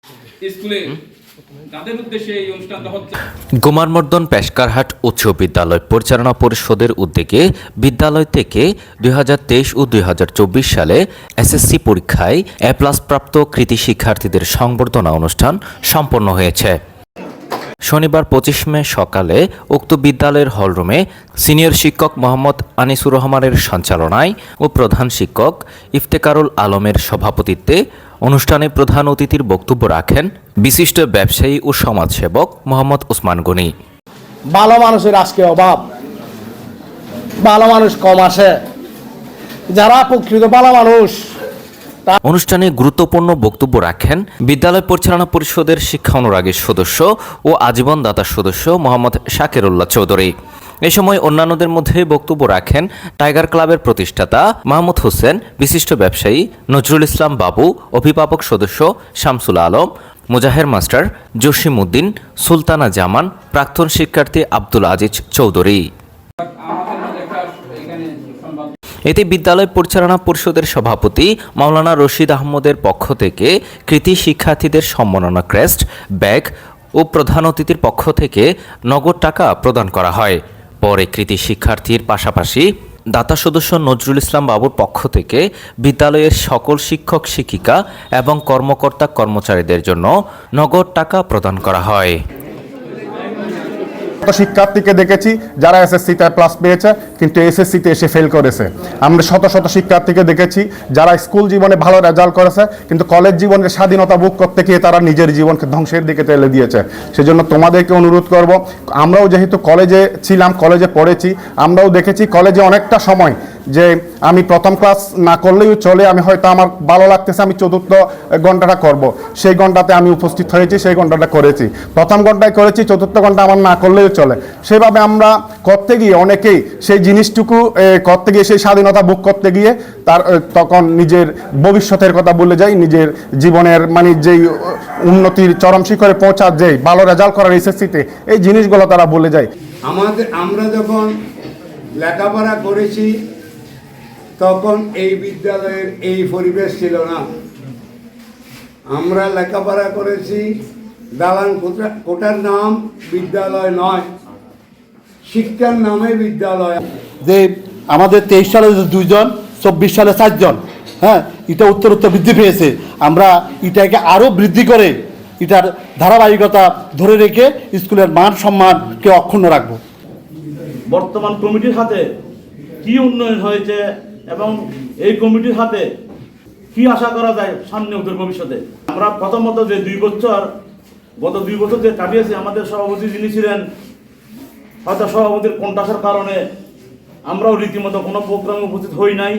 স্কুলে তাদের উদ্দেশ্যে এই অনুষ্ঠানটা হচ্ছে। গোমারমর্দন পেশকারহাট উচ্চ বিদ্যালয় পরিচালনা পরিষদের উদ্যোগে বিদ্যালয় থেকে 2023 ও 2024 সালে এসএসসি পরীক্ষায় এ+ প্রাপ্ত কৃতি শিক্ষার্থীদের সংবর্ধনা অনুষ্ঠান সম্পন্ন হয়েছে। শনিবার 25 মে সকালে উক্ত বিদ্যালয়ের হলরুমে সিনিয়র শিক্ষক মোহাম্মদ আনিসুর রহমানের সঞ্চালনায় ও প্রধান শিক্ষক ইফতেকারুল আলমের সভাপতিত্বে অনুষ্ঠানে প্রধান অতিথির বক্তব্য রাখেন বিশিষ্ট ব্যবসায়ী ও সমাজসেবক মোহাম্মদ ওসমান গনি। ভালো মানুষের আজকে অভাব, ভালো মানুষ কম আসে, যারা প্রকৃত ভালো মানুষ। অনুষ্ঠানে গুরুত্বপূর্ণ বক্তব্য রাখেন বিদ্যালয় পরিচালনা পরিষদের শিক্ষা অনুরাগের সদস্য ও আজীবন দাতা সদস্য মোহাম্মদ শাকিরুল্লাহ চৌধুরী। এ সময় অন্যান্যদের মধ্যে বক্তব্য রাখেন টাইগার ক্লাবের প্রতিষ্ঠাতা মাহমুদ হোসেন, বিশিষ্ট ব্যবসায়ী নজরুল ইসলাম বাবু, অভিভাবক সদস্য শামসুল আলম, মুজাহের মাস্টার, জসিম উদ্দিন, সুলতানা জামান, প্রাক্তন শিক্ষার্থী আব্দুল আজিজ চৌধুরী। এতে বিদ্যালয় পরিচালনা পরিষদের সভাপতি মাওলানা রশিদ আহমদের পক্ষ থেকে কৃতি শিক্ষার্থীদের সম্মাননা ক্রেস্ট, ব্যাগ ও প্রধান অতিথির পক্ষ থেকে নগদ টাকা প্রদান করা হয়। পরে কৃতি শিক্ষার্থীর পাশাপাশি দাতা সদস্য নজরুল ইসলাম বাবুর পক্ষ থেকে বিদ্যালয়ের সকল শিক্ষক শিক্ষিকা এবং কর্মকর্তা কর্মচারীদের জন্য নগদ টাকা প্রদান করা হয়। শিক্ষার্থীকে দেখেছি যারা এসএসসিতে প্লাস পেয়েছে কিন্তু এসএসসিতে এসে ফেল করেছে। আমরা শত শত শিক্ষার্থীকে দেখেছি যারা স্কুল জীবনে ভালো রেজাল্ট করেছে কিন্তু কলেজ জীবনের স্বাধীনতা ভোগ করতে গিয়ে তারা নিজের জীবনকে ধ্বংসের দিকে ঠেলে দিয়েছে। সেজন্য তোমাদেরকে অনুরোধ করব, আমরাও যেহেতু কলেজে ছিলাম, কলেজে পড়েছি, আমরাও দেখেছি কলেজে অনেকটা সময় যে আমি প্রথম ক্লাস না করলেও চলে, আমি হয়তো আমার ভালো লাগতেছে আমি চতুর্থ ঘন্টাটা করব, সেই ঘন্টাতে আমি উপস্থিত হয়েছি, সেই ঘন্টাটা করেছি, প্রথম ঘন্টায় করেছি, চতুর্থ ঘন্টা আমার না করলেও চলে। সেভাবে আমরা করতে গিয়ে অনেকেই সেই জিনিসটুকু করতে গিয়ে, সেই স্বাধীনতা ভোগ করতে গিয়ে তখন নিজের ভবিষ্যতের কথা ভুলে যাই, নিজের জীবনের মানে যেই উন্নতির চরম শিখরে পৌঁছার যেই ভালো রেজাল্ট করার এসএসসিতে এই জিনিসগুলো তারা ভুলে যায়। আমরা যখন লেখাপড়া করেছি তখন এই বিদ্যালয়ের এই পরিবেশ ছিল না। আমরা লেখাপড়া করেছি দালান কোটার নাম বিদ্যালয় নয়, শিক্ষার নামে বিদ্যালয়। যে আমাদের 23 সালে 2 জন, 24 সালে 4 জন, হ্যাঁ, এটা উত্তর বৃদ্ধি পেয়েছে। আমরা এটাকে আরও বৃদ্ধি করে এটার ধারাবাহিকতা ধরে রেখে স্কুলের মান সম্মানকে অক্ষুণ্ণ রাখবো। বর্তমান কমিটির হাতে কি উন্নয়ন হয়েছে এবং এই কমিটির হাতে কি আশা করা যায় সামনে উত্তর ভবিষ্যতে। আমরা প্রথমত যে গত 2 বছর যে কাটিয়েছি, আমাদের সভাপতি যিনি ছিলেন হয়তো সভাপতির কণ্ঠাসার কারণে আমরাও রীতিমতো কোনো প্রোগ্রামে উপস্থিত হই নাই।